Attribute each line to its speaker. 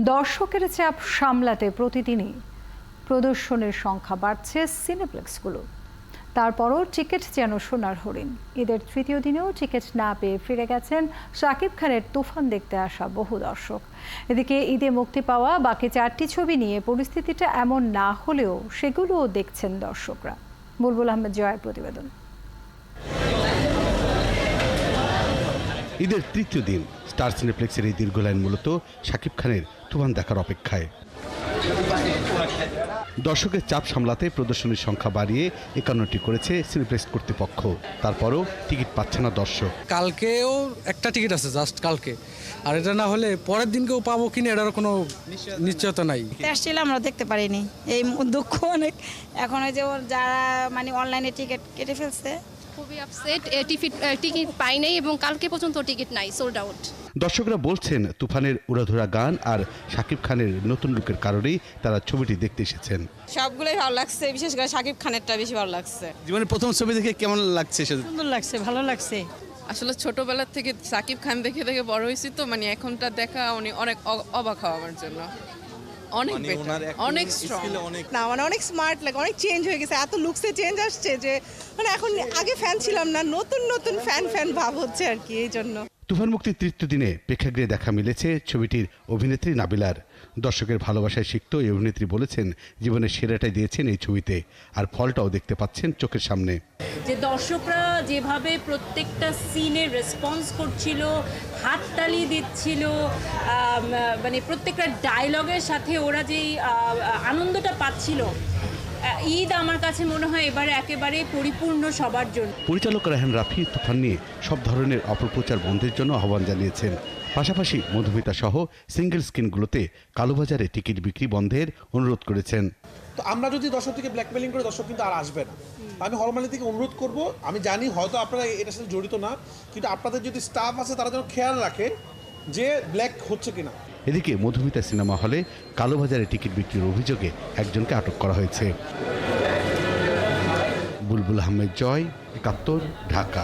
Speaker 1: দর্শকের চাপ সামলাতে প্রতিদিনই প্রদর্শনের সংখ্যা বাড়ছে সিনেপ্লেক্সগুলো। তারপরও টিকিট যেন সোনার হরিণ। ঈদের তৃতীয় দিনেও টিকিট না পেয়ে ফিরে গেছেন শাকিব খানের তুফান দেখতে আসা বহু দর্শক। এদিকে ঈদে মুক্তি পাওয়া বাকি 4টি ছবি নিয়ে পরিস্থিতিটা এমন না হলেও সেগুলোও দেখছেন দর্শকরা। বুলবুল আহমেদ জয়ের প্রতিবেদন।
Speaker 2: ঈদের তৃতীয় দিন স্টার সিনেপ্লেক্সের এই দীর্ঘ লাইন মূলত শাকিব খানের তুফান দেখার অপেক্ষায়। দর্শকের চাপ সামলাতে প্রদর্শনীর সংখ্যা বাড়িয়ে 51টি করেছে সিনেপ্লেক্স কর্তৃপক্ষ। তারপরও টিকিট পাচ্ছে না দর্শক।
Speaker 3: কালকেও একটা টিকিট আছে, জাস্ট কালকে, আর এটা না হলে পরের দিনকেও পাবো কিনা এটার কোনো নিশ্চয়তা নাই।
Speaker 4: আসলে আমরা দেখতে পারিনি, এই দুঃখ অনেক। এখন ওই যে যারা মানে অনলাইনে টিকিট কেটে ফেলছে,
Speaker 5: খুবই আপসেট। টিকিট পাই নাই এবং কালকে পর্যন্ত টিকিট নাই, সোল্ড আউট।
Speaker 2: দর্শকরা বলছেন তুফানের উড়াধুরা গান আর শাকিব খানের নতুন লুকের কারণেই তারা ছবিটি দেখতে এসেছেন।
Speaker 4: সবগুলোই ভালো লাগছে, বিশেষ করে শাকিব খানেরটা বেশি ভালো লাগছে।
Speaker 6: জীবনের প্রথম ছবি দেখে কেমন লাগছে?
Speaker 4: সুন্দর লাগছে, ভালো লাগছে।
Speaker 7: আসলে ছোটবেলা থেকে শাকিব খান দেখে দেখে বড় হয়েছি, তো মানে এখনটা দেখা অনেক অবাক হওয়া আমার জন্য। অনেক বেটার, অনেক স্ট্রং।
Speaker 8: না মানে অনেক স্মার্ট লাগে, অনেক চেঞ্জ হয়ে গেছে, এত লুকসে চেঞ্জ আসছে যে মানে এখন আগে ফ্যান ছিলাম না, নতুন নতুন ফ্যান ভাব হচ্ছে আর কি। এই জন্য
Speaker 2: তুফান মুক্তির তৃতীয় দিনে প্রেক্ষাগৃহে দেখা মিলেছে ছবিটির অভিনেত্রী নাবিলার। দর্শকের ভালোবাসায় সিক্ত এই অভিনেত্রী বলেছেন জীবনের সেরাটাই দিয়েছেন এই ছবিতে, আর ফলটাও দেখতে পাচ্ছেন চোখের সামনে।
Speaker 9: যে দর্শকরা যেভাবে প্রত্যেকটা সিনে রেসপন্স করছিল, হাততালি দিচ্ছিল, মানে প্রত্যেকটা ডায়লগের সাথে ওরা যেই আনন্দটা পাচ্ছিল, ঈদ আমার কাছে মনে হয় এবারে একেবারে পরিপূর্ণ সবার জন্য।
Speaker 2: পরিচালক রায়হান রাফি তুফান নিয়ে সব ধরনের অপপ্রচার বন্ধের জন্য আহ্বান জানিয়েছেন। পাশাপাশি মধুমিতা সহ সিঙ্গেল স্ক্রিনগুলোতে কালোবাজারে টিকিট বিক্রি বন্ধের অনুরোধ করেছেন।
Speaker 10: তো আমরা যদি দর্শক থেকে ব্ল্যাকমেলিং করে দর্শক কিন্তু আর আসবে না। আমি হলমালি থেকে অনুরোধ করব, আমি জানি হয়তো আপনারা এটার সাথে জড়িত না, কিন্তু আপনাদের যদি স্টাফ আছে তারা যেন খেয়াল রাখে যে ব্ল্যাক হচ্ছে কিনা।
Speaker 2: এদিকে মধুমিতা সিনেমা হলে কালোবাজারে টিকিট বিক্রির অভিযোগে একজনকে আটক করা হয়েছে। বুলবুল আহমেদ জয়, 71, ঢাকা।